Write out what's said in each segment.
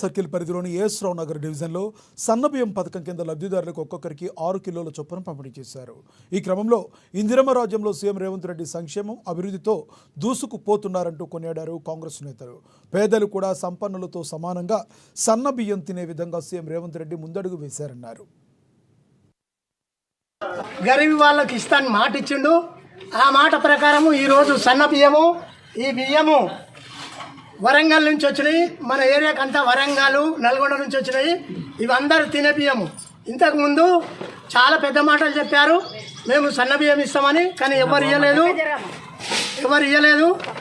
Circle పరిధిలోని ఏస్రావు నగర్ డివిజన్లో సన్నబియ్యం పథకం కింద లబ్ధిదారులకు ఒక్కొక్కరికి 6 కిలోల చొప్పున పంపిణీ చేశారు. ఈ క్రమంలో ఇందిరమ్మ రాజ్యంలో సీఎం రేవంత్ రెడ్డి సంక్షేమం అభివృద్ధితో దూసుకుపోతున్నారంటూ కొనియాడారు కాంగ్రెస్ నేతలు. పేదలు కూడా సంపన్నులతో సమానంగా సన్నబియ్యం తినే విధంగా సీఎం రేవంత్ రెడ్డి ముందడుగు వేశారన్నారు. గరీబ్ వాళ్ళకి ఇస్తాను మాట ఇచ్చిండు. ఆ మాట ప్రకారము ఈరోజు సన్నబియ్యము ఈ బియ్యము వరంగల్ నుంచి వచ్చినాయి, మన ఏరియాకి అంతా వరంగల్ నల్గొండ నుంచి వచ్చినాయి. ఇవి అందరూ తినే బియ్యము. ఇంతకుముందు చాలా పెద్ద మాటలు చెప్పారు, మేము సన్న బియ్యం ఇస్తామని. కానీ ఎవరు ఇవ్వలేదు.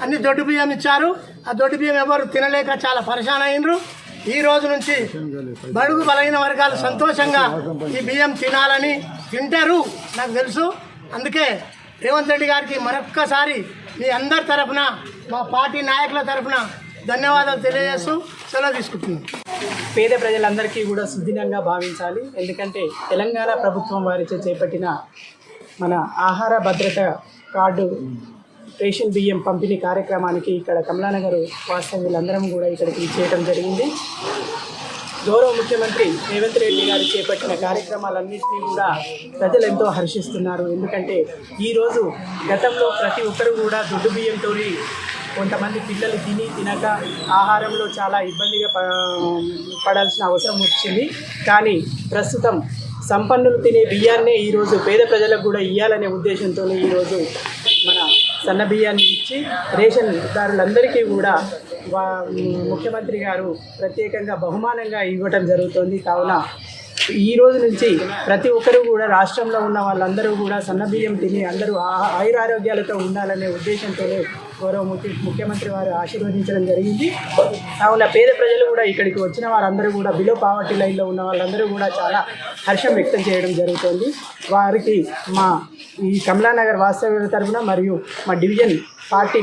అన్ని దొడ్డు బియ్యం ఇచ్చారు. ఆ దొడ్డు బియ్యం ఎవరు తినలేక చాలా పరేషాన్ అయినరు. ఈ రోజు నుంచి బడుగు బలైన వర్గాలు సంతోషంగా ఈ బియ్యం తినాలని తింటారు, నాకు తెలుసు. అందుకే రేవంత్ రెడ్డి గారికి మరొక్కసారి మీ అందరి తరఫున, మా పార్టీ నాయకుల తరఫున ధన్యవాదాలు తెలియజేస్తూ సెలవు తీసుకుంటున్నాం. పేద ప్రజలందరికీ కూడా సుదినంగా భావించాలి. ఎందుకంటే తెలంగాణ ప్రభుత్వం వారిచే చేపట్టిన మన ఆహార భద్రత కార్డు రేషన్ బియ్యం పంపిణీ కార్యక్రమానికి ఇక్కడ కమలానగర్ వాస్తవ్యులందరం కూడా ఇక్కడికి చేయడం జరిగింది. గౌరవ ముఖ్యమంత్రి రేవంత్ రెడ్డి గారు చేపట్టిన కార్యక్రమాలన్నింటినీ కూడా ప్రజలు ఎంతో హర్షిస్తున్నారు. ఎందుకంటే ఈరోజు గతంలో ప్రతి ఒక్కరు కూడా దొడ్డు బియ్యంతో కొంతమంది పిల్లలు తినక ఆహారంలో చాలా ఇబ్బందిగా పడాల్సిన అవసరం వచ్చింది. కానీ ప్రస్తుతం సంపన్నులు తినే బియ్యాన్నే ఈరోజు పేద ప్రజలకు కూడా ఇవ్వాలనే ఉద్దేశంతో ఈరోజు మన సన్న బియ్యాన్ని ఇచ్చి రేషన్ దారులందరికీ కూడా ముఖ్యమంత్రి గారు ప్రత్యేకంగా బహుమానంగా ఇవ్వటం జరుగుతుంది. కావున ఈ రోజు నుంచి ప్రతి ఒక్కరూ కూడా రాష్ట్రంలో ఉన్న వాళ్ళందరూ కూడా సన్నబియ్యం తిని అందరూ ఆయురారోగ్యాలతో ఉండాలనే ఉద్దేశంతో గౌరవ ముఖ్యమంత్రి వారు ఆశీర్వదించడం జరిగింది. కావున పేద ప్రజలు కూడా ఇక్కడికి వచ్చిన వారందరూ కూడా బిలో పావర్టీ లైన్లో ఉన్న వాళ్ళందరూ కూడా చాలా హర్షం వ్యక్తం చేయడం జరుగుతుంది. వారికి మా ఈ కమలానగర్ వాస్తవ్యుల తరఫున మరియు మా డివిజన్ పార్టీ